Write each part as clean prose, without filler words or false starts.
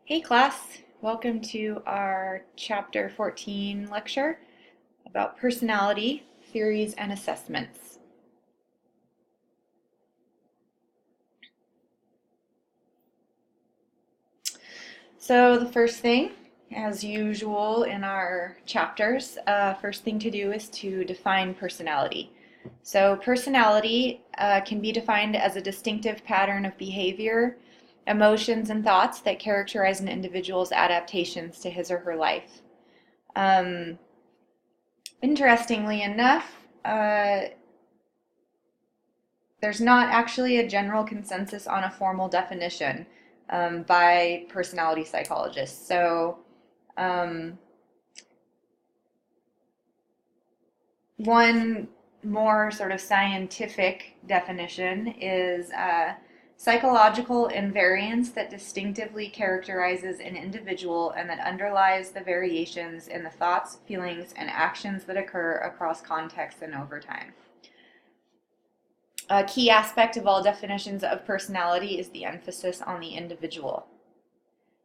Hey class, welcome to our chapter 14 lecture about personality, theories, and assessments. So the first thing, as usual in our chapters, first thing to do is to define personality. So personality can be defined as a distinctive pattern of behavior, emotions, and thoughts that characterize an individual's adaptations to his or her life. Interestingly enough, there's not actually a general consensus on a formal definition by personality psychologists. So one more sort of scientific definition is psychological invariance that distinctively characterizes an individual and that underlies the variations in the thoughts, feelings, and actions that occur across contexts and over time. A key aspect of all definitions of personality is the emphasis on the individual.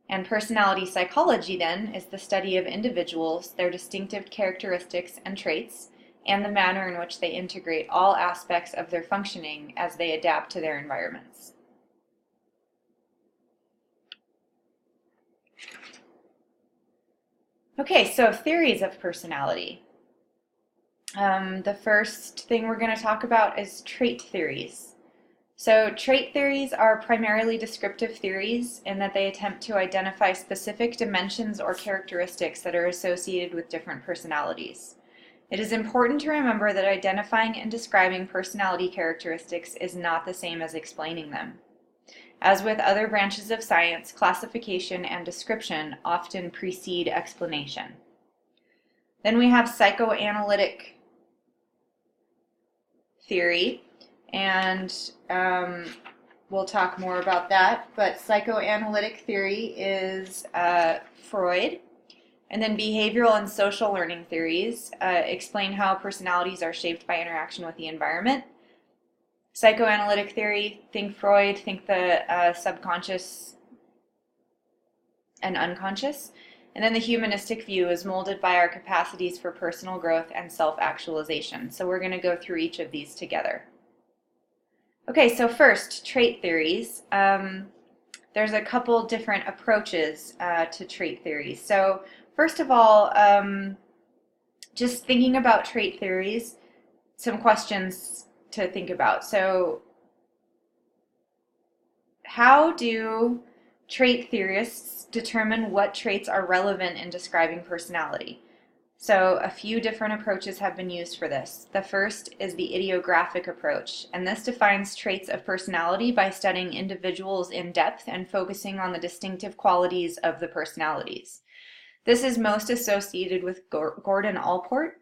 And personality psychology, then, is the study of individuals, their distinctive characteristics and traits, and the manner in which they integrate all aspects of their functioning as they adapt to their environments. Okay, so theories of personality. The first thing we're going to talk about is trait theories. So trait theories are primarily descriptive theories in that they attempt to identify specific dimensions or characteristics that are associated with different personalities. It is important to remember that identifying and describing personality characteristics is not the same as explaining them. As with other branches of science, classification and description often precede explanation. Then we have psychoanalytic theory, and we'll talk more about that, but psychoanalytic theory is Freud. And then behavioral and social learning theories explain how personalities are shaped by interaction with the environment. Psychoanalytic theory, think Freud, think the subconscious and unconscious. And then the humanistic view is molded by our capacities for personal growth and self-actualization. So we're going to go through each of these together. Okay, so first, trait theories. There's a couple different approaches to trait theories. So first of all, just thinking about trait theories, some questions to think about. So how do trait theorists determine what traits are relevant in describing personality? So a few different approaches have been used for this. The first is the idiographic approach, and this defines traits of personality by studying individuals in depth and focusing on the distinctive qualities of the personalities. This is most associated with Gordon Allport.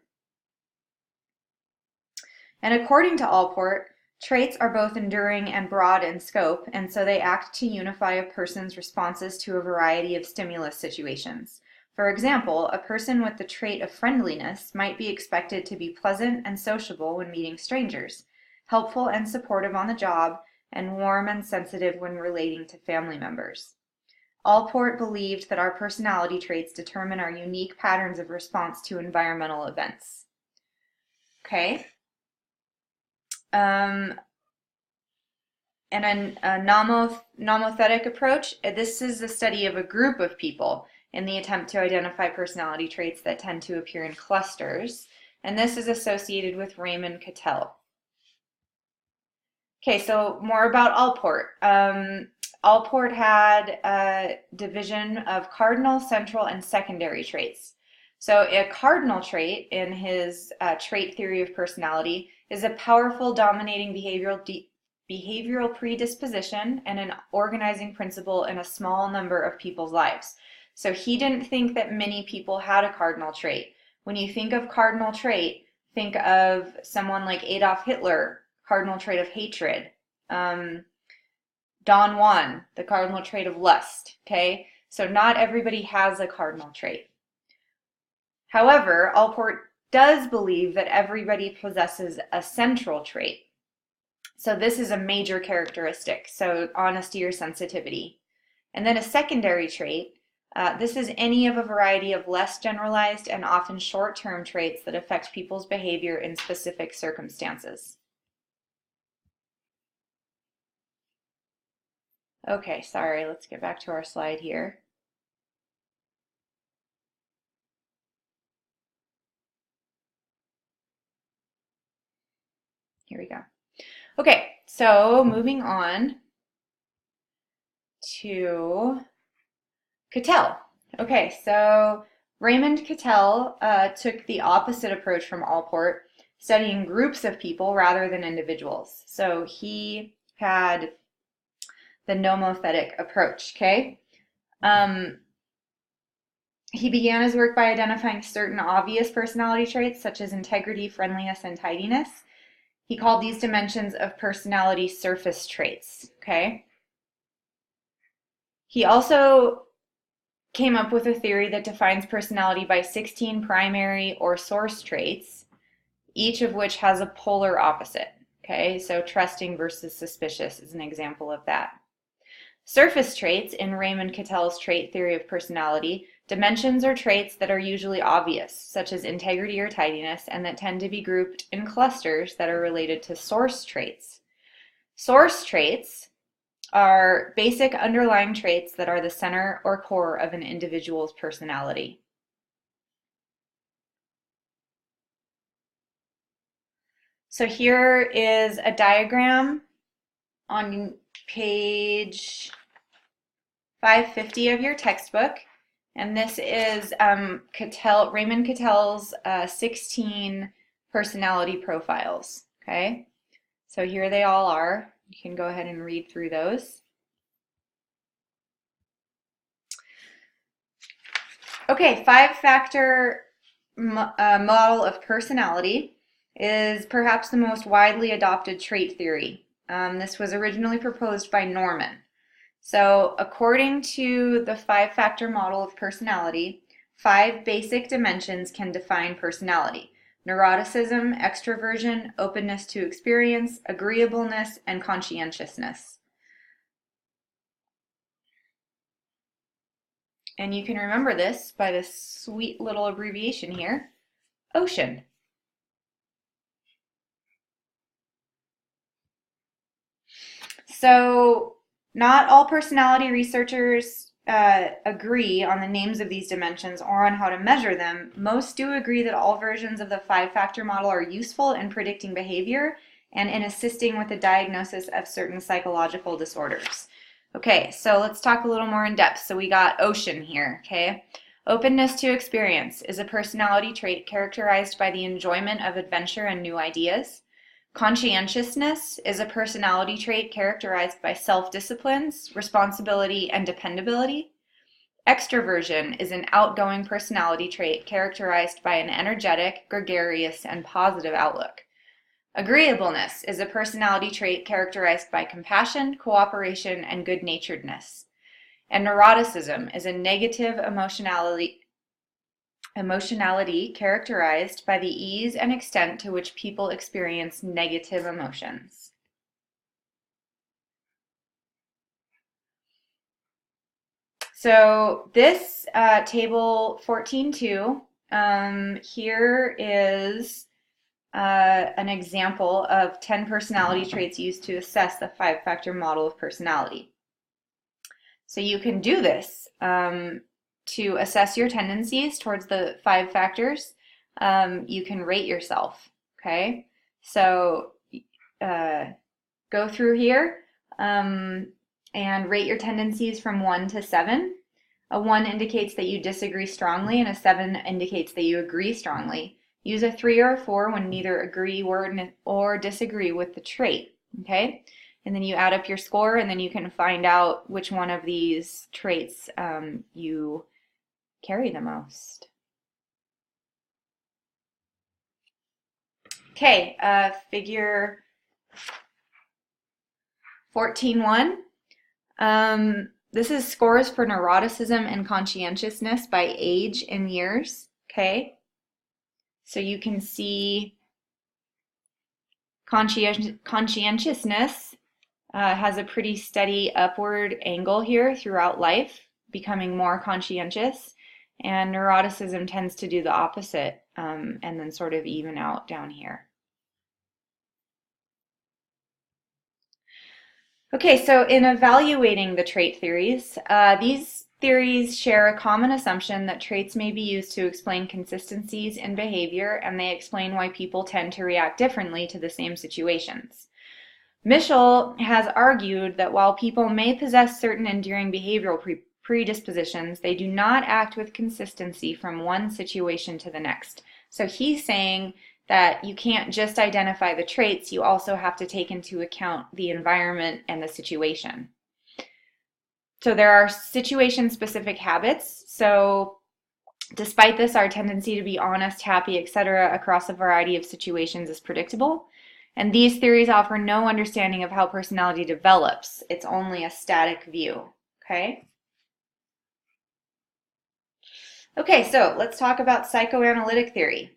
And according to Allport, traits are both enduring and broad in scope, and so they act to unify a person's responses to a variety of stimulus situations. For example, a person with the trait of friendliness might be expected to be pleasant and sociable when meeting strangers, helpful and supportive on the job, and warm and sensitive when relating to family members. Allport believed that our personality traits determine our unique patterns of response to environmental events. Okay. And a nomothetic approach, this is the study of a group of people in the attempt to identify personality traits that tend to appear in clusters, and this is associated with Raymond Cattell. Okay, so more about Allport. Allport had a division of cardinal, central, and secondary traits. So a cardinal trait in his trait theory of personality is a powerful, dominating behavioral predisposition and an organizing principle in a small number of people's lives. So he didn't think that many people had a cardinal trait. When you think of cardinal trait, think of someone like Adolf Hitler, cardinal trait of hatred. Don Juan, the cardinal trait of lust. Okay, so not everybody has a cardinal trait. However, Allport does believe that everybody possesses a central trait. So this is a major characteristic, so honesty or sensitivity. And then a secondary trait. This is any of a variety of less generalized and often short-term traits that affect people's behavior in specific circumstances. Okay, sorry, let's get back to our slide here. Here we go. Okay, so moving on to Cattell. Okay, so Raymond Cattell took the opposite approach from Allport, studying groups of people rather than individuals. So he had the nomothetic approach, okay? He began his work by identifying certain obvious personality traits such as integrity, friendliness, and tidiness. He called these dimensions of personality surface traits, okay? He also came up with a theory that defines personality by 16 primary or source traits, each of which has a polar opposite, okay? So trusting versus suspicious is an example of that. Surface traits in Raymond Cattell's trait theory of personality, dimensions or traits that are usually obvious, such as integrity or tidiness, and that tend to be grouped in clusters that are related to source traits. Source traits are basic underlying traits that are the center or core of an individual's personality. So here is a diagram on page 550 of your textbook, and this is Raymond Cattell's 16 personality profiles, okay? So here they all are. You can go ahead and read through those. Okay, five-factor model of personality is perhaps the most widely adopted trait theory. This was originally proposed by Norman. So according to the five-factor model of personality, 5 basic dimensions can define personality: neuroticism, extroversion, openness to experience, agreeableness, and conscientiousness. And you can remember this by this sweet little abbreviation here, OCEAN. So not all personality researchers agree on the names of these dimensions or on how to measure them. Most do agree that all versions of the five-factor model are useful in predicting behavior and in assisting with the diagnosis of certain psychological disorders. Okay, so let's talk a little more in depth. So we got OCEAN here, okay? Openness to experience is a personality trait characterized by the enjoyment of adventure and new ideas. Conscientiousness is a personality trait characterized by self-disciplines, responsibility, and dependability. Extroversion is an outgoing personality trait characterized by an energetic, gregarious, and positive outlook. Agreeableness is a personality trait characterized by compassion, cooperation, and good-naturedness. And neuroticism is a negative emotionality characterized by the ease and extent to which people experience negative emotions. So this table 14.2, here is an example of 10 personality traits used to assess the five-factor model of personality. So you can do this to assess your tendencies towards the 5 factors. You can rate yourself, okay? So go through here and rate your tendencies from 1 to 7. A 1 indicates that you disagree strongly, and a 7 indicates that you agree strongly. Use a 3 or a 4 when neither agree or disagree with the trait, okay? And then you add up your score, and then you can find out which one of these traits you carry the most. Okay, figure 14.1. This is scores for neuroticism and conscientiousness by age in years, okay? So you can see conscientiousness has a pretty steady upward angle here throughout life, becoming more conscientious, and neuroticism tends to do the opposite and then sort of even out down here. Okay, so in evaluating the trait theories, these theories share a common assumption that traits may be used to explain consistencies in behavior, and they explain why people tend to react differently to the same situations. Mischel has argued that while people may possess certain enduring behavioral predispositions, they do not act with consistency from one situation to the next. So he's saying that you can't just identify the traits, you also have to take into account the environment and the situation. So there are situation-specific habits. So despite this, our tendency to be honest, happy, etc. across a variety of situations is predictable. And these theories offer no understanding of how personality develops. It's only a static view, okay? Okay, so let's talk about psychoanalytic theory.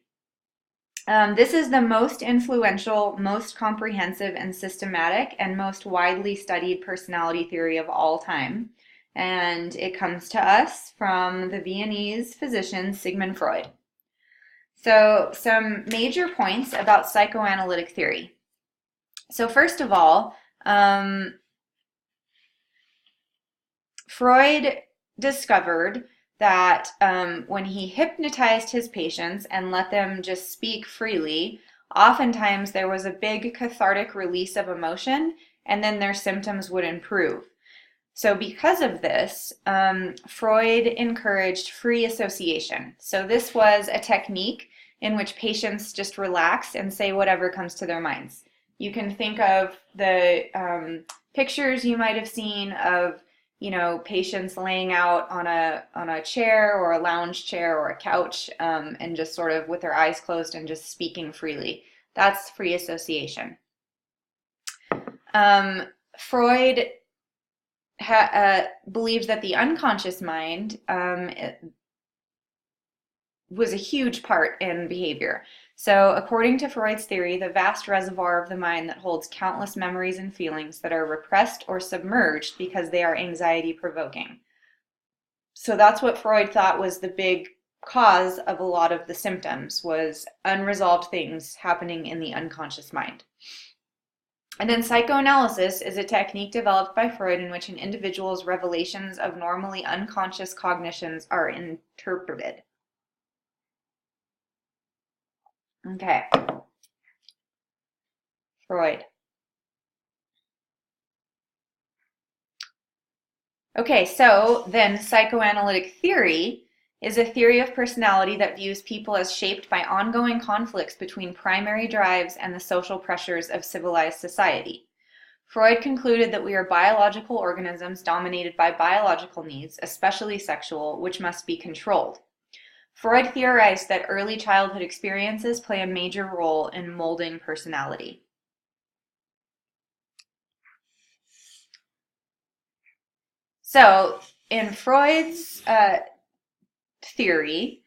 This is the most influential, most comprehensive and systematic and most widely studied personality theory of all time. And it comes to us from the Viennese physician Sigmund Freud. So some major points about psychoanalytic theory. So first of all, Freud discovered that when he hypnotized his patients and let them just speak freely, oftentimes there was a big cathartic release of emotion and then their symptoms would improve. So because of this, Freud encouraged free association. So this was a technique in which patients just relax and say whatever comes to their minds. You can think of the pictures you might have seen of patients laying out on a chair or a lounge chair or a couch and just sort of with their eyes closed and just speaking freely. That's free association. Freud believed that the unconscious mind was a huge part in behavior. So according to Freud's theory, the vast reservoir of the mind that holds countless memories and feelings that are repressed or submerged because they are anxiety-provoking. So that's what Freud thought was the big cause of a lot of the symptoms, was unresolved things happening in the unconscious mind. And then psychoanalysis is a technique developed by Freud in which an individual's revelations of normally unconscious cognitions are interpreted. Okay. Freud. Okay, so then psychoanalytic theory is a theory of personality that views people as shaped by ongoing conflicts between primary drives and the social pressures of civilized society. Freud concluded that we are biological organisms dominated by biological needs, especially sexual, which must be controlled. Freud theorized that early childhood experiences play a major role in molding personality. So, in Freud's theory,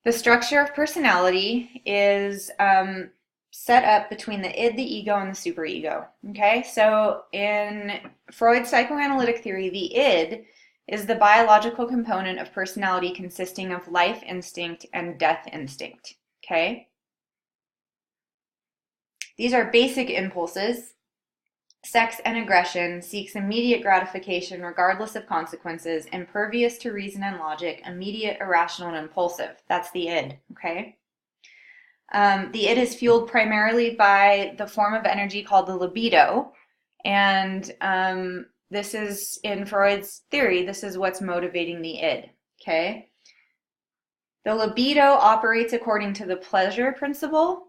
the structure of personality is set up between the id, the ego, and the superego. Okay, so in Freud's psychoanalytic theory, the id is the biological component of personality consisting of life instinct and death instinct. Okay, these are basic impulses. Sex and aggression, seeks immediate gratification regardless of consequences, impervious to reason and logic, immediate, irrational, and impulsive. That's the id, okay? The id is fueled primarily by the form of energy called the libido, and this is, in Freud's theory, this is what's motivating the id, okay? The libido operates according to the pleasure principle,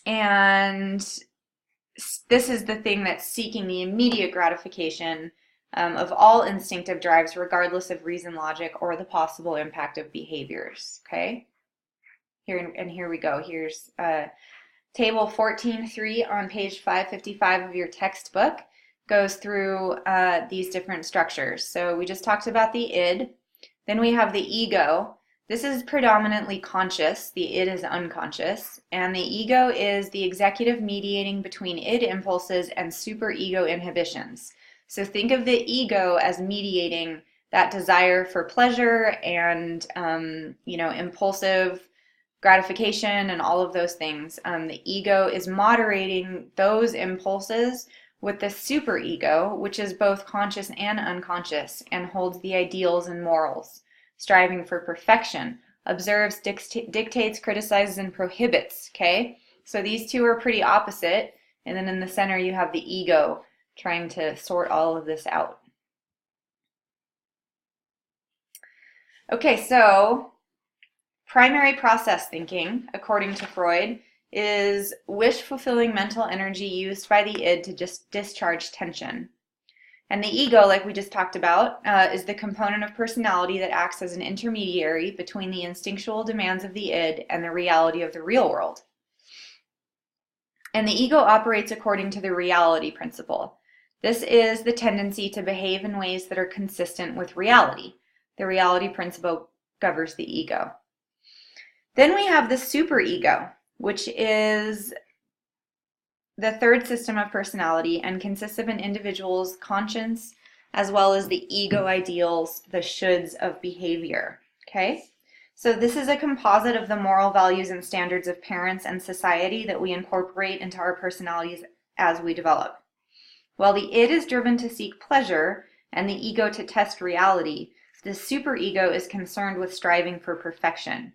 and this is the thing that's seeking the immediate gratification of all instinctive drives, regardless of reason, logic, or the possible impact of behaviors, okay? Here we go. Here's table 14.3 on page 555 of your textbook. Goes through these different structures. So we just talked about the id. Then we have the ego. This is predominantly conscious, the id is unconscious, and the ego is the executive mediating between id impulses and superego inhibitions. So think of the ego as mediating that desire for pleasure and impulsive gratification and all of those things. The ego is moderating those impulses with the superego, which is both conscious and unconscious, and holds the ideals and morals, striving for perfection, observes, dictates, criticizes, and prohibits, okay? So these two are pretty opposite, and then in the center you have the ego trying to sort all of this out. Okay, so primary process thinking, according to Freud, is wish-fulfilling mental energy used by the id to just discharge tension. And the ego, like we just talked about, is the component of personality that acts as an intermediary between the instinctual demands of the id and the reality of the real world. And the ego operates according to the reality principle. This is the tendency to behave in ways that are consistent with reality. The reality principle governs the ego. Then we have the superego, which is the third system of personality and consists of an individual's conscience as well as the ego ideals, the shoulds of behavior. Okay? So this is a composite of the moral values and standards of parents and society that we incorporate into our personalities as we develop. While the id is driven to seek pleasure and the ego to test reality, the superego is concerned with striving for perfection.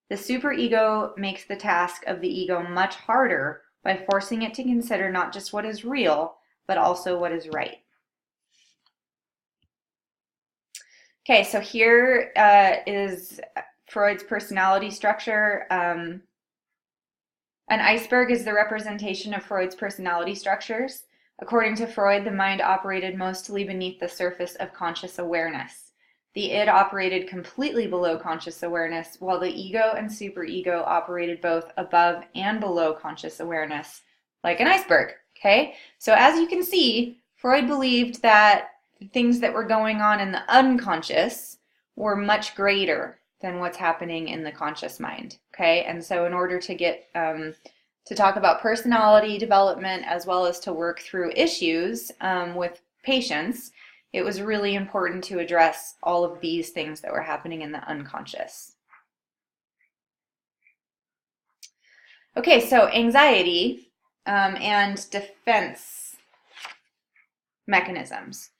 The superego makes the task of the ego much harder by forcing it to consider not just what is real, but also what is right. Okay, so here is Freud's personality structure. An iceberg is the representation of Freud's personality structures. According to Freud, the mind operated mostly beneath the surface of conscious awareness. The id operated completely below conscious awareness, while the ego and superego operated both above and below conscious awareness, like an iceberg, okay? So as you can see, Freud believed that the things that were going on in the unconscious were much greater than what's happening in the conscious mind, okay? And so in order to get to talk about personality development as well as to work through issues with patients, it was really important to address all of these things that were happening in the unconscious. Okay, so anxiety and defense mechanisms.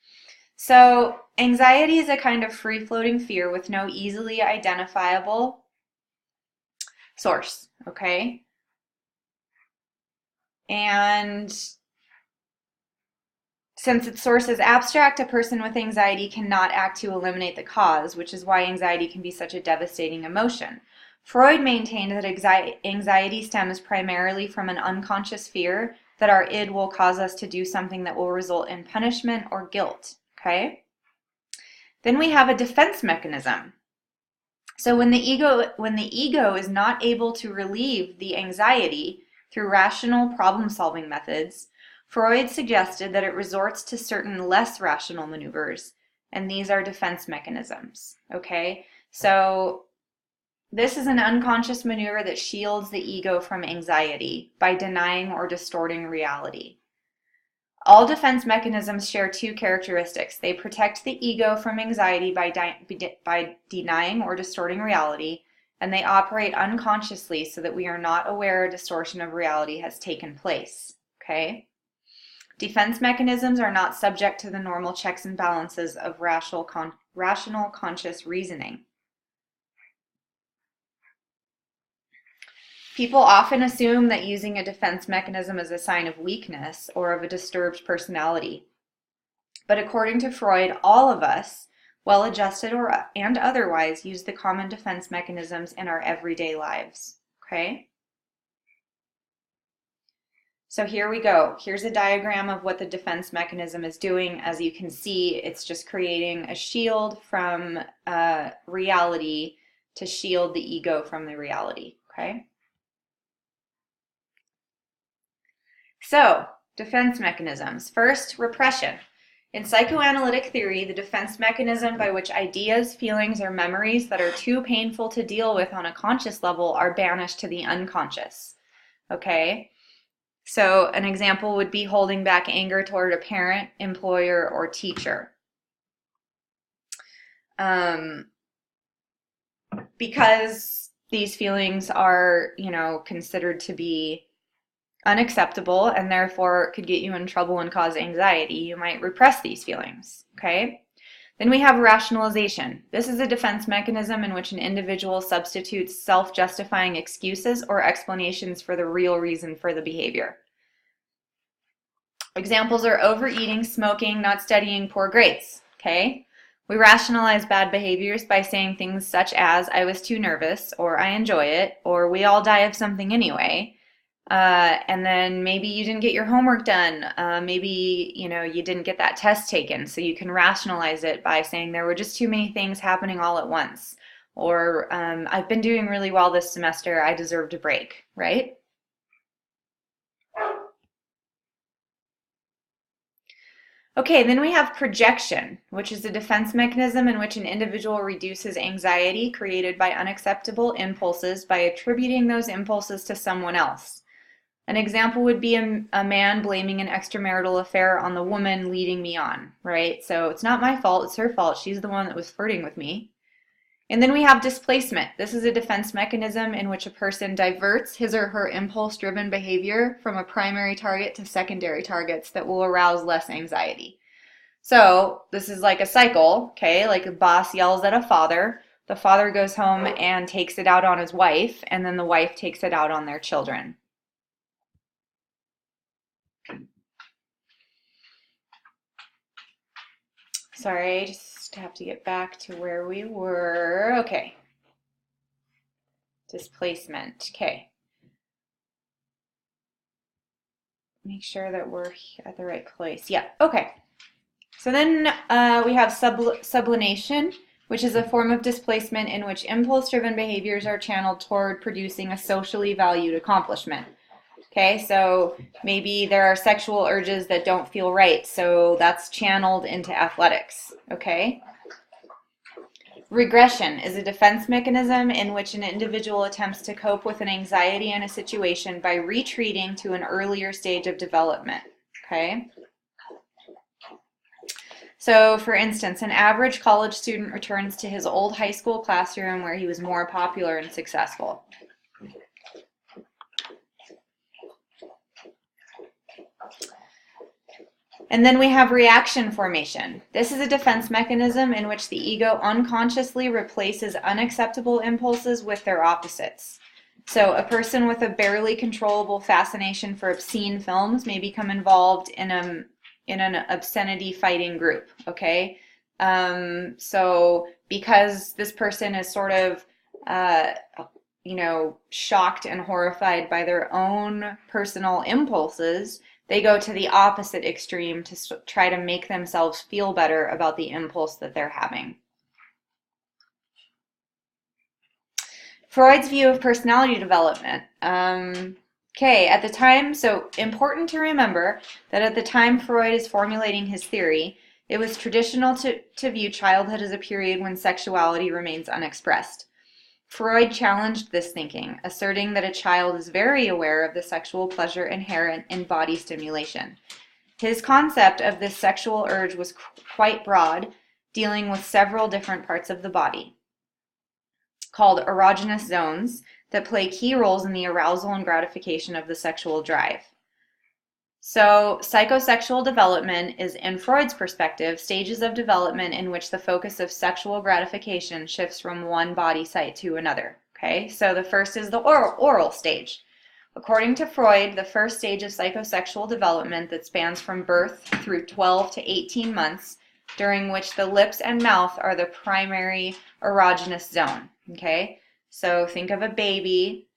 So anxiety is a kind of free-floating fear with no easily identifiable source, okay? And since its source is abstract, a person with anxiety cannot act to eliminate the cause, which is why anxiety can be such a devastating emotion. Freud maintained that anxiety stems primarily from an unconscious fear that our id will cause us to do something that will result in punishment or guilt, okay? Then we have a defense mechanism. So when the ego is not able to relieve the anxiety through rational problem-solving methods, Freud suggested that it resorts to certain less rational maneuvers, and these are defense mechanisms, okay? So this is an unconscious maneuver that shields the ego from anxiety by denying or distorting reality. All defense mechanisms share two characteristics. They protect the ego from anxiety by denying or distorting reality, and they operate unconsciously so that we are not aware a distortion of reality has taken place, okay? Defense mechanisms are not subject to the normal checks and balances of rational conscious reasoning. People often assume that using a defense mechanism is a sign of weakness or of a disturbed personality. But according to Freud, all of us, well-adjusted and otherwise, use the common defense mechanisms in our everyday lives, okay? So here we go. Here's a diagram of what the defense mechanism is doing. As you can see, it's just creating a shield from reality to shield the ego from the reality, okay? So, defense mechanisms. First, repression. In psychoanalytic theory, the defense mechanism by which ideas, feelings, or memories that are too painful to deal with on a conscious level are banished to the unconscious. Okay? So an example would be holding back anger toward a parent, employer, or teacher. Because these feelings are, considered to be unacceptable and therefore could get you in trouble and cause anxiety, you might repress these feelings, okay? Then we have rationalization. This is a defense mechanism in which an individual substitutes self-justifying excuses or explanations for the real reason for the behavior. Examples are overeating, smoking, not studying, poor grades, okay? We rationalize bad behaviors by saying things such as, I was too nervous, or I enjoy it, or we all die of something anyway. And then maybe you didn't get your homework done. Maybe, you didn't get that test taken. So you can rationalize it by saying there were just too many things happening all at once. Or I've been doing really well this semester. I deserved a break, right? Okay, then we have projection, which is a defense mechanism in which an individual reduces anxiety created by unacceptable impulses by attributing those impulses to someone else. An example would be a man blaming an extramarital affair on the woman leading me on, right? So it's not my fault, it's her fault. She's the one that was flirting with me. And then we have displacement. This is a defense mechanism in which a person diverts his or her impulse-driven behavior from a primary target to secondary targets that will arouse less anxiety. So this is like a cycle, okay? Like a boss yells at a father. The father goes home and takes it out on his wife, and then the wife takes it out on their children. Sorry, I just have to get back to where we were. Okay. Displacement. Okay. Make sure that we're at the right place. Yeah, okay. So then we have sublimation, which is a form of displacement in which impulse-driven behaviors are channeled toward producing a socially valued accomplishment. Okay, so maybe there are sexual urges that don't feel right, so that's channeled into athletics, okay? Regression is a defense mechanism in which an individual attempts to cope with an anxiety in a situation by retreating to an earlier stage of development, okay? So, for instance, an average college student returns to his old high school classroom where he was more popular and successful. And then we have reaction formation. This is a defense mechanism in which the ego unconsciously replaces unacceptable impulses with their opposites. So a person with a barely controllable fascination for obscene films may become involved in an obscenity fighting group, okay? So because this person is sort of, shocked and horrified by their own personal impulses, they go to the opposite extreme to try to make themselves feel better about the impulse that they're having. Freud's view of personality development. Okay, at the time, so important to remember that at the time Freud is formulating his theory, it was traditional to view childhood as a period when sexuality remains unexpressed. Freud challenged this thinking, asserting that a child is very aware of the sexual pleasure inherent in body stimulation. His concept of this sexual urge was quite broad, dealing with several different parts of the body, called erogenous zones, that play key roles in the arousal and gratification of the sexual drive. So, psychosexual development is, in Freud's perspective, stages of development in which the focus of sexual gratification shifts from one body site to another. Okay, so the first is the oral stage. According to Freud, the first stage of psychosexual development that spans from birth through 12 to 18 months, during which the lips and mouth are the primary erogenous zone. Okay, so think of a baby.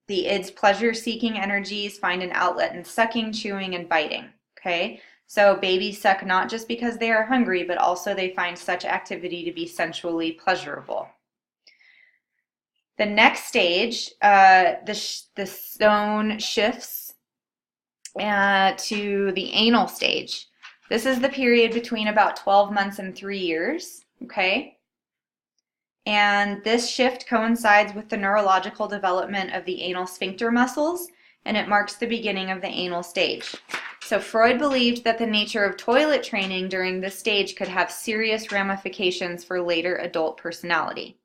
The id's pleasure-seeking energies find an outlet in sucking, chewing, and biting, okay? So babies suck not just because they are hungry, but also they find such activity to be sensually pleasurable. The next stage, the zone shifts to the anal stage. This is the period between about 12 months and 3 years, okay? And this shift coincides with the neurological development of the anal sphincter muscles, and it marks the beginning of the anal stage. So Freud believed that the nature of toilet training during this stage could have serious ramifications for later adult personality.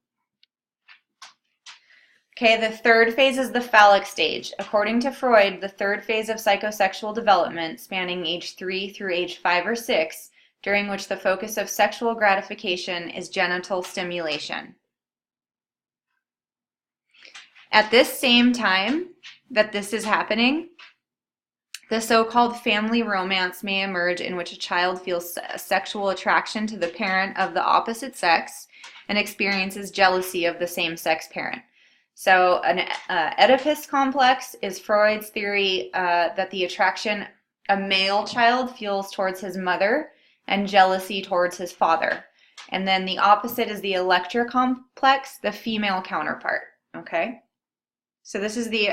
Okay, the third phase is the phallic stage. According to Freud, the third phase of psychosexual development, spanning age 3 through age 5 or 6, during which the focus of sexual gratification is genital stimulation. At this same time that this is happening, the so-called family romance may emerge, in which a child feels a sexual attraction to the parent of the opposite sex and experiences jealousy of the same-sex parent. So an Oedipus complex is Freud's theory that the attraction a male child feels towards his mother and jealousy towards his father. And then the opposite is the Electra complex, the female counterpart, okay? So this is the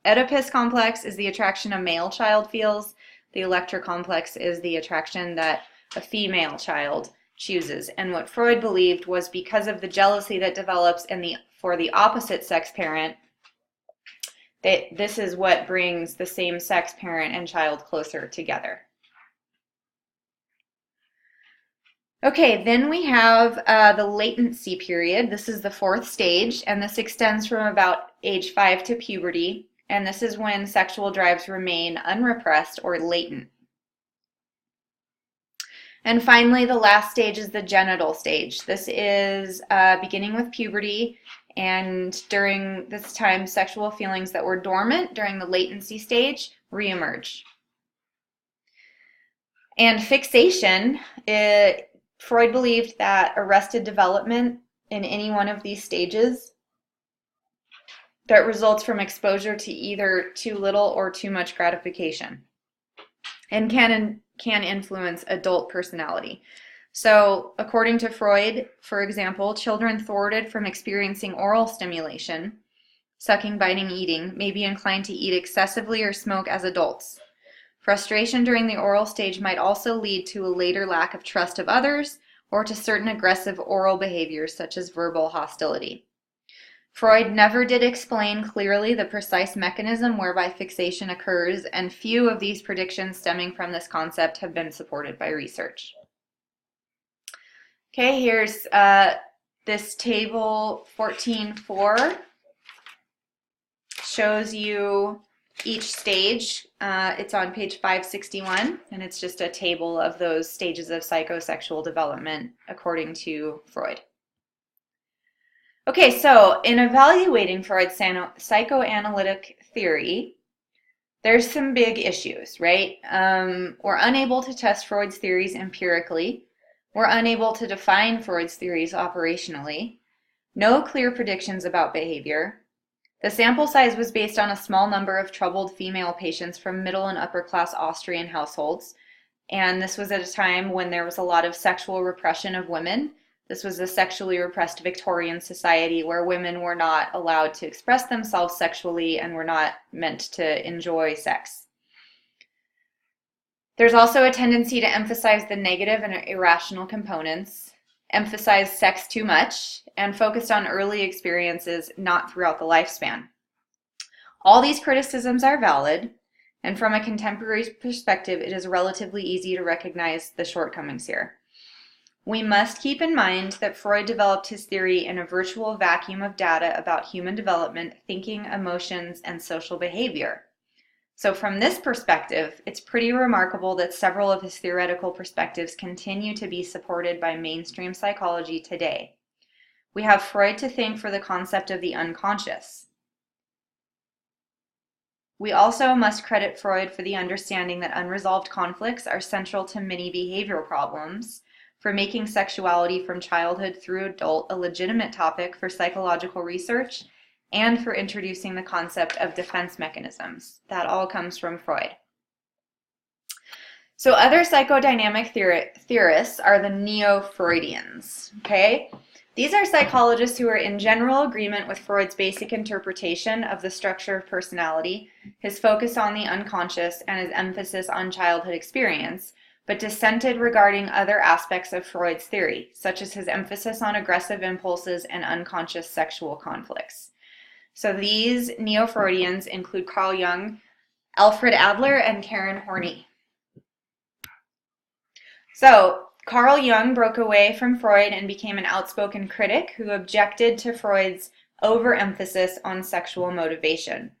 Oedipus complex is the attraction a male child feels. The Electra complex is the attraction that a female child chooses. And what Freud believed was because of the jealousy that develops for the opposite sex parent, this is what brings the same sex parent and child closer together. Okay, then we have the latency period. This is the fourth stage, and this extends from about age 5 to puberty, and this is when sexual drives remain unrepressed or latent. And finally, the last stage is the genital stage. This is beginning with puberty, and during this time, sexual feelings that were dormant during the latency stage reemerge. And fixation, Freud believed that arrested development in any one of these stages that results from exposure to either too little or too much gratification, and can influence adult personality. So according to Freud, for example, children thwarted from experiencing oral stimulation, sucking, biting, eating, may be inclined to eat excessively or smoke as adults. Frustration during the oral stage might also lead to a later lack of trust of others or to certain aggressive oral behaviors such as verbal hostility. Freud never did explain clearly the precise mechanism whereby fixation occurs, and few of these predictions stemming from this concept have been supported by research. Okay, here's this table 14.4 shows you each stage. It's on page 561, and it's just a table of those stages of psychosexual development according to Freud. Okay, so in evaluating Freud's psychoanalytic theory, there's some big issues, right? We're unable to test Freud's theories empirically. We're unable to define Freud's theories operationally. No clear predictions about behavior. The sample size was based on a small number of troubled female patients from middle and upper class Austrian households, and this was at a time when there was a lot of sexual repression of women. This was a sexually repressed Victorian society where women were not allowed to express themselves sexually and were not meant to enjoy sex. There's also a tendency to emphasize the negative and irrational components, emphasize sex too much, and focused on early experiences, not throughout the lifespan. All these criticisms are valid, and from a contemporary perspective, it is relatively easy to recognize the shortcomings here. We must keep in mind that Freud developed his theory in a virtual vacuum of data about human development, thinking, emotions, and social behavior. So from this perspective, it's pretty remarkable that several of his theoretical perspectives continue to be supported by mainstream psychology today. We have Freud to thank for the concept of the unconscious. We also must credit Freud for the understanding that unresolved conflicts are central to many behavioral problems, for making sexuality from childhood through adult a legitimate topic for psychological research, and for introducing the concept of defense mechanisms. That all comes from Freud. So other psychodynamic theorists are the Neo-Freudians, okay? These are psychologists who are in general agreement with Freud's basic interpretation of the structure of personality, his focus on the unconscious, and his emphasis on childhood experience, but dissented regarding other aspects of Freud's theory, such as his emphasis on aggressive impulses and unconscious sexual conflicts. So these Neo-Freudians include Carl Jung, Alfred Adler, and Karen Horney. So Carl Jung broke away from Freud and became an outspoken critic who objected to Freud's overemphasis on sexual motivation.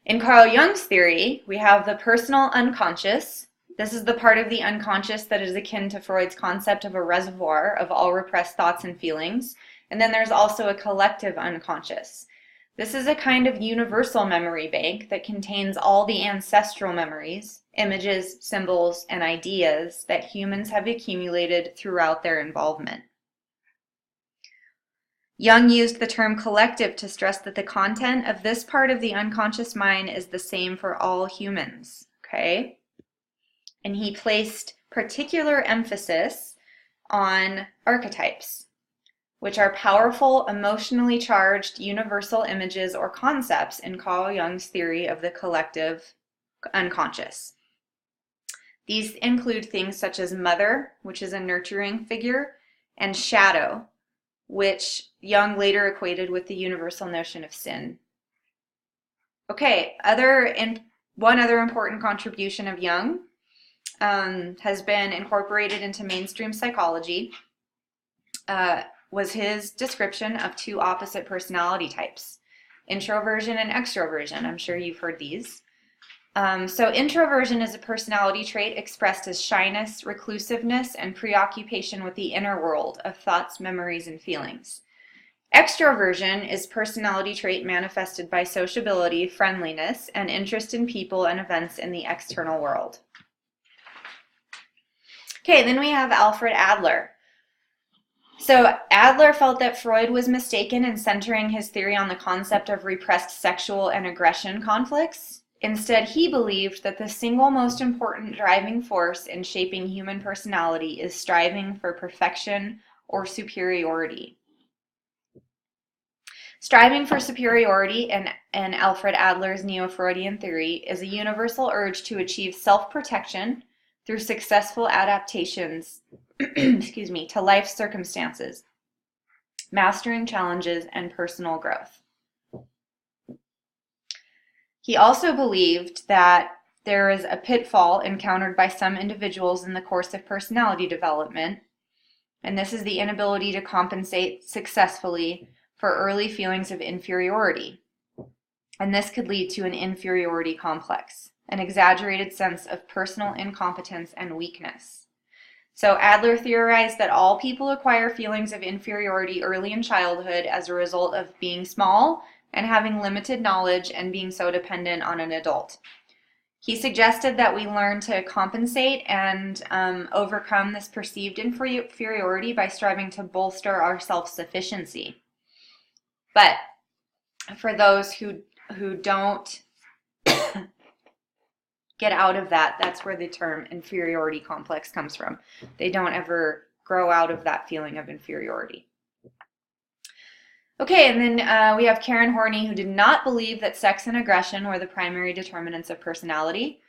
In Carl Jung's theory, we have the personal unconscious. This is the part of the unconscious that is akin to Freud's concept of a reservoir of all repressed thoughts and feelings. And then there's also a collective unconscious. This is a kind of universal memory bank that contains all the ancestral memories, images, symbols, and ideas that humans have accumulated throughout their involvement. Jung used the term collective to stress that the content of this part of the unconscious mind is the same for all humans, okay? And he placed particular emphasis on archetypes, which are powerful, emotionally charged, universal images or concepts in Carl Jung's theory of the collective unconscious. These include things such as mother, which is a nurturing figure, and shadow, which Jung later equated with the universal notion of sin. Okay, one other important contribution of Jung has been incorporated into mainstream psychology, was his description of two opposite personality types, introversion and extroversion. I'm sure you've heard these. So introversion is a personality trait expressed as shyness, reclusiveness, and preoccupation with the inner world of thoughts, memories, and feelings. Extroversion is personality trait manifested by sociability, friendliness, and interest in people and events in the external world. Okay, then we have Alfred Adler. So Adler felt that Freud was mistaken in centering his theory on the concept of repressed sexual and aggression conflicts. Instead, he believed that the single most important driving force in shaping human personality is striving for perfection or superiority. Striving for superiority in Alfred Adler's Neo-Freudian theory is a universal urge to achieve self-protection through successful adaptations to life circumstances, mastering challenges, and personal growth. He also believed that there is a pitfall encountered by some individuals in the course of personality development, and this is the inability to compensate successfully for early feelings of inferiority. And this could lead to an inferiority complex, an exaggerated sense of personal incompetence and weakness. So Adler theorized that all people acquire feelings of inferiority early in childhood as a result of being small and having limited knowledge and being so dependent on an adult. He suggested that we learn to compensate and overcome this perceived inferiority by striving to bolster our self-sufficiency. But for those who don't get out of that, that's where the term inferiority complex comes from. They don't ever grow out of that feeling of inferiority. Okay, and then we have Karen Horney, who did not believe that sex and aggression were the primary determinants of personality,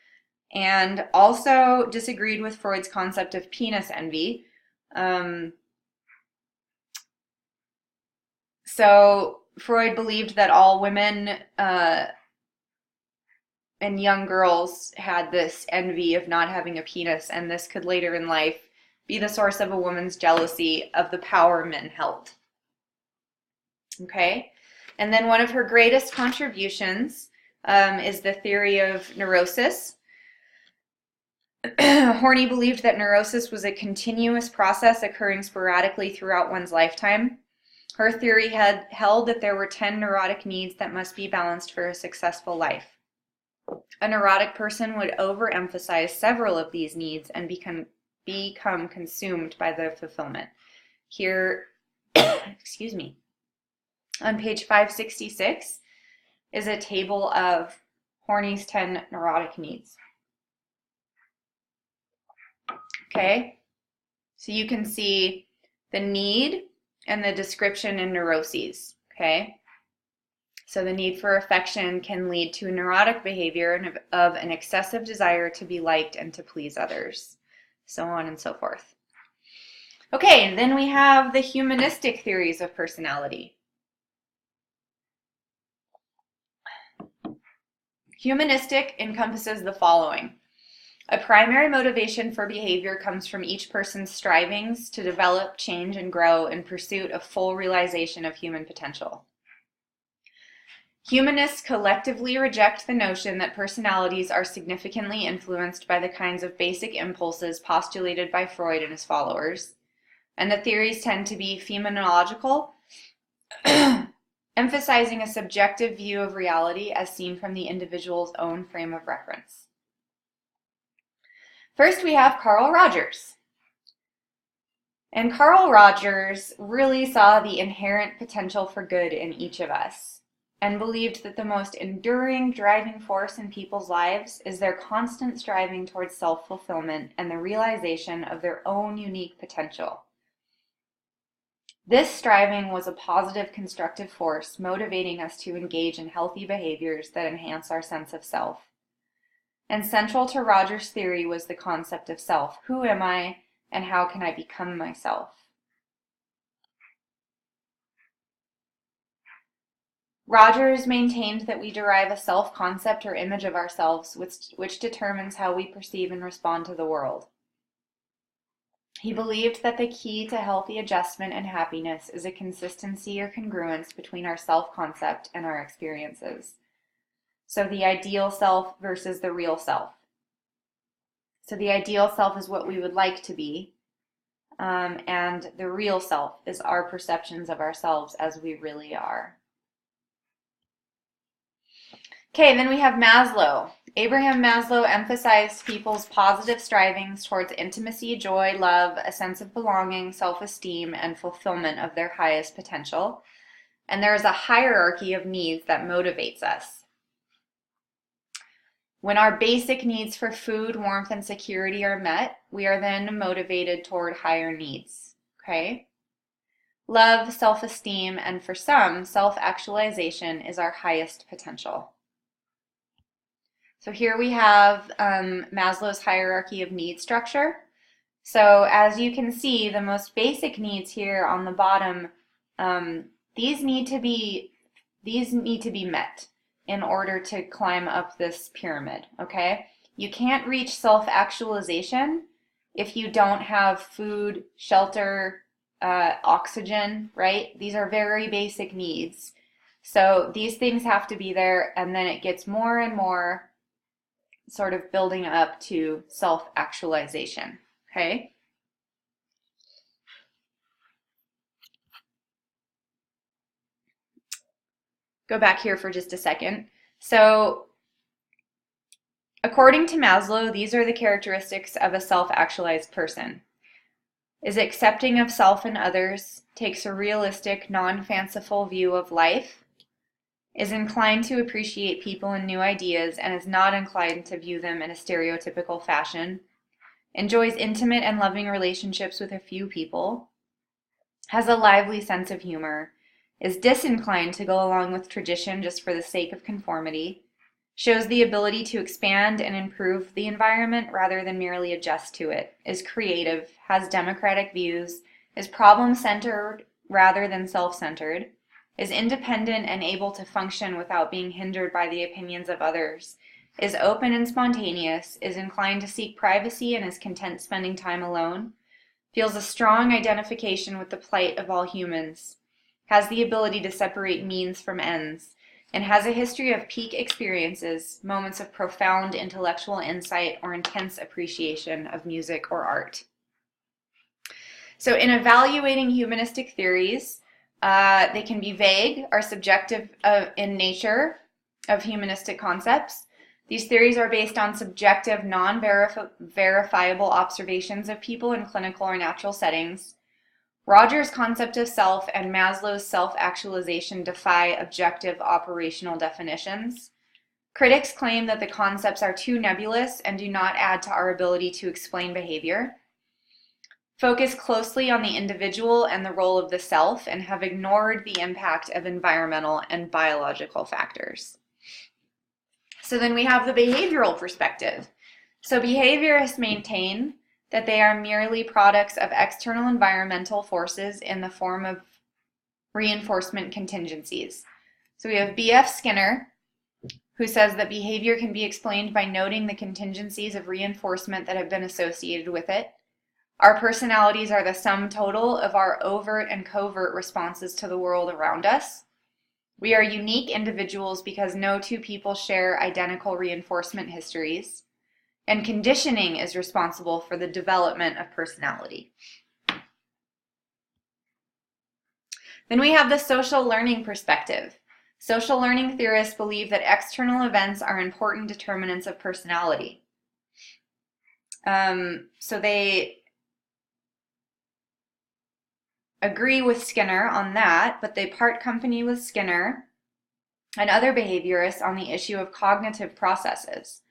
and also disagreed with Freud's concept of penis envy. So Freud believed that all women and young girls had this envy of not having a penis, and this could later in life be the source of a woman's jealousy of the power men held. Okay, and then one of her greatest contributions is the theory of neurosis. Horney believed that neurosis was a continuous process occurring sporadically throughout one's lifetime. Her theory had held that there were 10 neurotic needs that must be balanced for a successful life. A neurotic person would overemphasize several of these needs and become consumed by their fulfillment. Here, excuse me, on page 566 is a table of Horney's 10 neurotic needs. Okay, so you can see the need and the description in neuroses, okay? So the need for affection can lead to a neurotic behavior of an excessive desire to be liked and to please others, so on and so forth. Okay, and then we have the humanistic theories of personality. Humanistic encompasses the following. A primary motivation for behavior comes from each person's strivings to develop, change, and grow in pursuit of full realization of human potential. Humanists collectively reject the notion that personalities are significantly influenced by the kinds of basic impulses postulated by Freud and his followers, and the theories tend to be phenomenological, emphasizing a subjective view of reality as seen from the individual's own frame of reference. First, we have Carl Rogers. And Carl Rogers really saw the inherent potential for good in each of us and believed that the most enduring driving force in people's lives is their constant striving towards self-fulfillment and the realization of their own unique potential. This striving was a positive, constructive force motivating us to engage in healthy behaviors that enhance our sense of self. And central to Rogers' theory was the concept of self. Who am I, and how can I become myself? Rogers maintained that we derive a self-concept or image of ourselves which determines how we perceive and respond to the world. He believed that the key to healthy adjustment and happiness is a consistency or congruence between our self-concept and our experiences. So the ideal self versus the real self. So the ideal self is what we would like to be, and the real self is our perceptions of ourselves as we really are. Okay, then we have Maslow. Abraham Maslow emphasized people's positive strivings towards intimacy, joy, love, a sense of belonging, self-esteem, and fulfillment of their highest potential. And there is a hierarchy of needs that motivates us. When our basic needs for food, warmth, and security are met, we are then motivated toward higher needs. Okay? Love, self-esteem, and for some, self-actualization is our highest potential. So here we have Maslow's hierarchy of need structure. So as you can see, the most basic needs here on the bottom, these need to be met in order to climb up this pyramid, okay? You can't reach self-actualization if you don't have food, shelter, oxygen, right? These are very basic needs. So these things have to be there, and then it gets more and more sort of building up to self-actualization, okay? Go back here for just a second. So according to Maslow, these are the characteristics of a self-actualized person. Is accepting of self and others, takes a realistic, non-fanciful view of life, is inclined to appreciate people and new ideas and is not inclined to view them in a stereotypical fashion, enjoys intimate and loving relationships with a few people, has a lively sense of humor, is disinclined to go along with tradition just for the sake of conformity, shows the ability to expand and improve the environment rather than merely adjust to it, is creative, has democratic views, is problem-centered rather than self-centered, is independent and able to function without being hindered by the opinions of others, is open and spontaneous, is inclined to seek privacy and is content spending time alone, feels a strong identification with the plight of all humans, has the ability to separate means from ends, and has a history of peak experiences, moments of profound intellectual insight or intense appreciation of music or art. So in evaluating humanistic theories, they can be vague or subjective in nature of humanistic concepts. These theories are based on subjective, non-verifiable observations of people in clinical or natural settings. Rogers' concept of self and Maslow's self-actualization defy objective operational definitions. Critics claim that the concepts are too nebulous and do not add to our ability to explain behavior. focus closely on the individual and the role of the self, and have ignored the impact of environmental and biological factors. So then we have the behavioral perspective. So behaviorists maintain that they are merely products of external environmental forces in the form of reinforcement contingencies. So we have B.F. Skinner, who says that behavior can be explained by noting the contingencies of reinforcement that have been associated with it. Our personalities are the sum total of our overt and covert responses to the world around us. We are unique individuals because no two people share identical reinforcement histories, and conditioning is responsible for the development of personality. Then we have the social learning perspective. Social learning theorists believe that external events are important determinants of personality. So they agree with Skinner on that, but they part company with Skinner and other behaviorists on the issue of cognitive processes.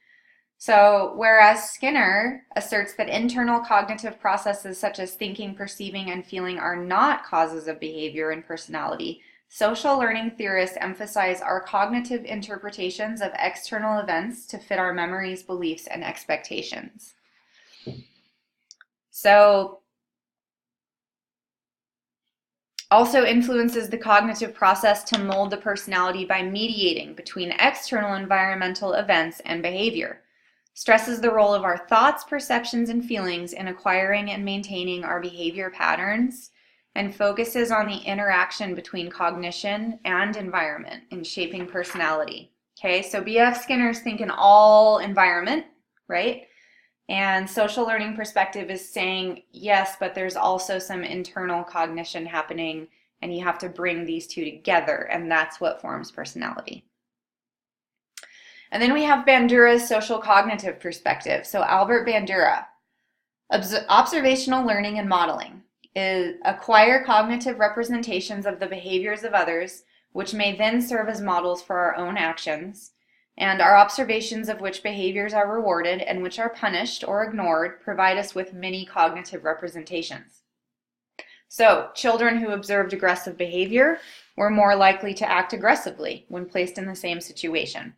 So whereas Skinner asserts that internal cognitive processes such as thinking, perceiving, and feeling are not causes of behavior and personality, social learning theorists emphasize our cognitive interpretations of external events to fit our memories, beliefs, and expectations. So also influences the cognitive process to mold the personality by mediating between external environmental events and behavior. Stresses the role of our thoughts, perceptions, and feelings in acquiring and maintaining our behavior patterns, and focuses on the interaction between cognition and environment in shaping personality. Okay, so B.F. Skinner's thinking all environment, right? And social learning perspective is saying, yes, but there's also some internal cognition happening, and you have to bring these two together, and that's what forms personality. And then we have Bandura's social cognitive perspective. So Albert Bandura, observational learning and modeling is acquire cognitive representations of the behaviors of others, which may then serve as models for our own actions, and our observations of which behaviors are rewarded and which are punished or ignored provide us with many cognitive representations. So children who observed aggressive behavior were more likely to act aggressively when placed in the same situation.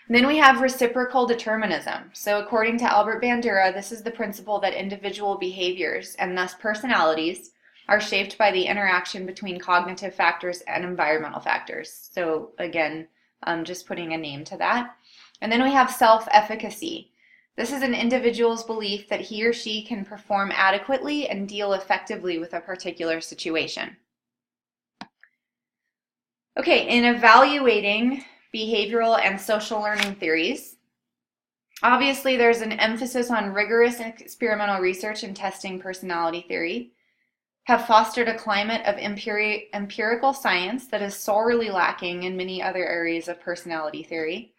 And then we have reciprocal determinism. So according to Albert Bandura, this is the principle that individual behaviors, and thus personalities, are shaped by the interaction between cognitive factors and environmental factors. So again, just putting a name to that. And then we have self-efficacy. This is an individual's belief that he or she can perform adequately and deal effectively with a particular situation. Okay, in evaluating behavioral and social learning theories, obviously there's an emphasis on rigorous experimental research and testing personality theory, have fostered a climate of empirical science that is sorely lacking in many other areas of personality theory,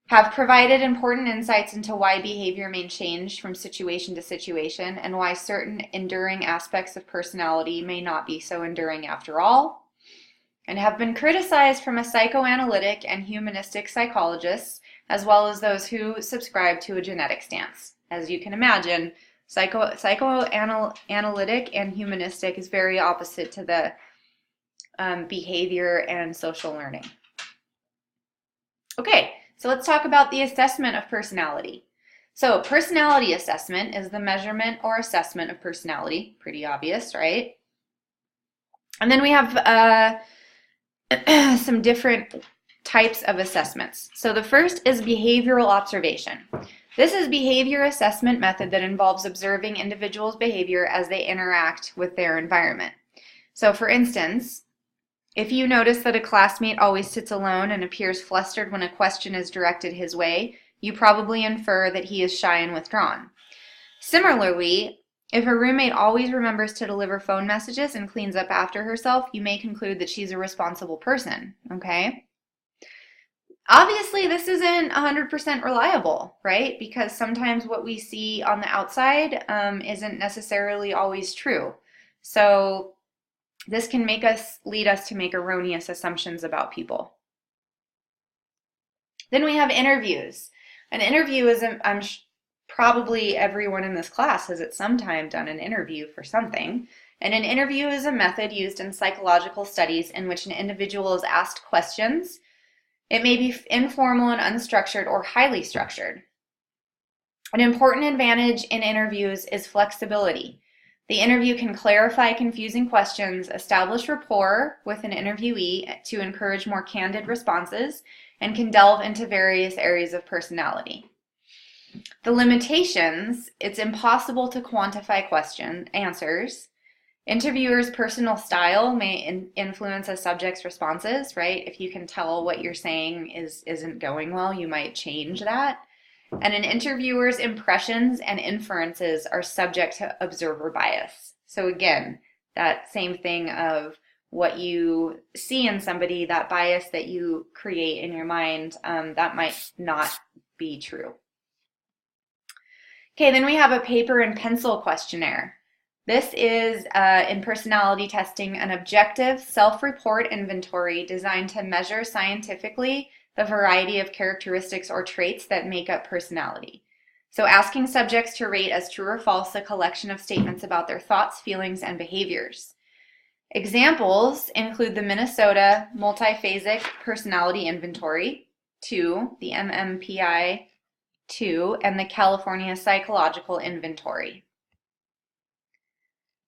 have provided important insights into why behavior may change from situation to situation and why certain enduring aspects of personality may not be so enduring after all, and have been criticized from a psychoanalytic and humanistic psychologists, as well as those who subscribe to a genetic stance. As you can imagine, psychoanalytic and humanistic is very opposite to the behavior and social learning. Okay, so let's talk about the assessment of personality. So personality assessment is the measurement or assessment of personality. Pretty obvious, right? And then we have some different types of assessments. So the first is behavioral observation. This is behavior assessment method that involves observing individuals' behavior as they interact with their environment. So for instance, if you notice that a classmate always sits alone and appears flustered when a question is directed his way, you probably infer that he is shy and withdrawn. Similarly, if a roommate always remembers to deliver phone messages and cleans up after herself, you may conclude that she's a responsible person, okay? Obviously, this isn't 100% reliable, right? Because sometimes what we see on the outside isn't necessarily always true. So this can lead us to make erroneous assumptions about people. Then we have interviews. An interview is probably everyone in this class has at some time done an interview for something. And an interview is a method used in psychological studies in which an individual is asked questions. It may be informal and unstructured or highly structured. An important advantage in interviews is flexibility. The interview can clarify confusing questions, establish rapport with an interviewee to encourage more candid responses, and can delve into various areas of personality. The limitations: it's impossible to quantify answers. Interviewers' personal style may influence a subject's responses, right? If you can tell what you're saying isn't going well, you might change that. And an interviewer's impressions and inferences are subject to observer bias. So again, that same thing of what you see in somebody, that bias that you create in your mind, that might not be true. Okay, then we have a paper and pencil questionnaire. This is, in personality testing, an objective self-report inventory designed to measure scientifically the variety of characteristics or traits that make up personality. So asking subjects to rate as true or false a collection of statements about their thoughts, feelings, and behaviors. Examples include the Minnesota Multiphasic Personality Inventory 2, the MMPI 2, and the California Psychological Inventory.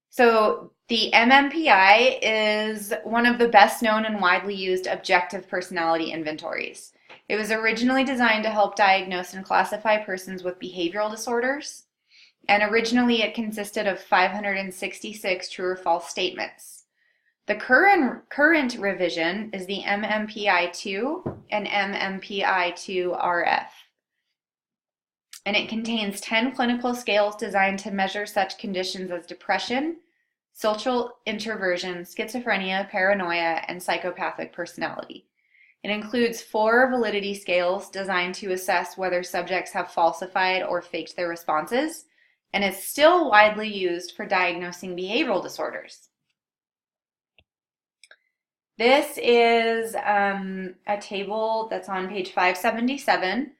So the MMPI is one of the best known and widely used objective personality inventories. It was originally designed to help diagnose and classify persons with behavioral disorders, and originally it consisted of 566 true or false statements. The current revision is the MMPI-2 and MMPI-2-RF. And it contains 10 clinical scales designed to measure such conditions as depression, social introversion, schizophrenia, paranoia, and psychopathic personality. It includes 4 validity scales designed to assess whether subjects have falsified or faked their responses, and is still widely used for diagnosing behavioral disorders. This is a table that's on page 577.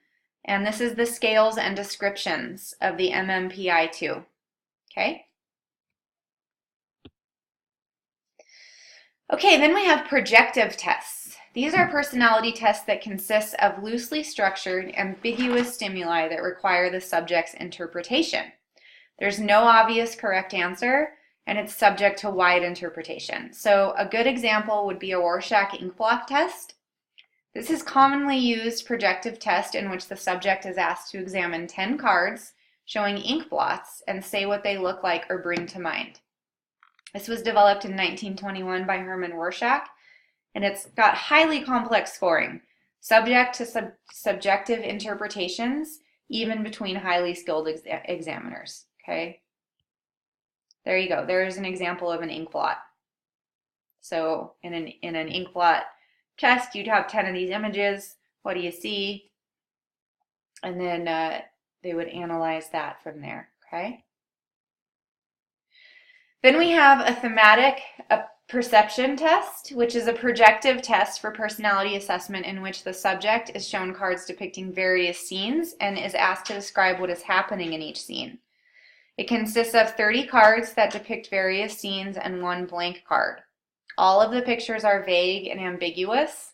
And this is the scales and descriptions of the MMPI-2, okay? Okay, then we have projective tests. These are personality tests that consist of loosely structured, ambiguous stimuli that require the subject's interpretation. There's no obvious correct answer, and it's subject to wide interpretation. So a good example would be a Rorschach inkblot test. This is commonly used projective test in which the subject is asked to examine 10 cards showing ink blots and say what they look like or bring to mind. This was developed in 1921 by Hermann Rorschach, and it's got highly complex scoring, subject to subjective interpretations, even between highly skilled examiners. Okay, there you go. There's an example of an ink blot. So in an ink blot test, you'd have 10 of these images. What do you see? And then they would analyze that from there, okay? Then we have a thematic perception test, which is a projective test for personality assessment in which the subject is shown cards depicting various scenes and is asked to describe what is happening in each scene. It consists of 30 cards that depict various scenes and 1 blank card. All of the pictures are vague and ambiguous,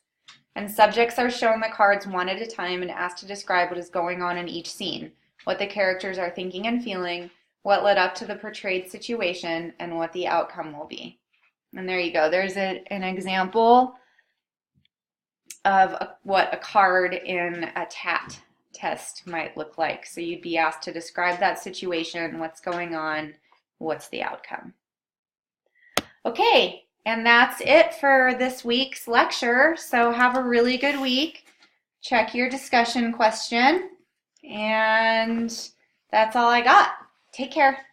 and subjects are shown the cards one at a time and asked to describe what is going on in each scene, what the characters are thinking and feeling, what led up to the portrayed situation, and what the outcome will be. And there you go. There's an example of what a card in a TAT test might look like. So you'd be asked to describe that situation, what's going on, what's the outcome. Okay. And that's it for this week's lecture. So have a really good week. Check your discussion question. And that's all I got. Take care.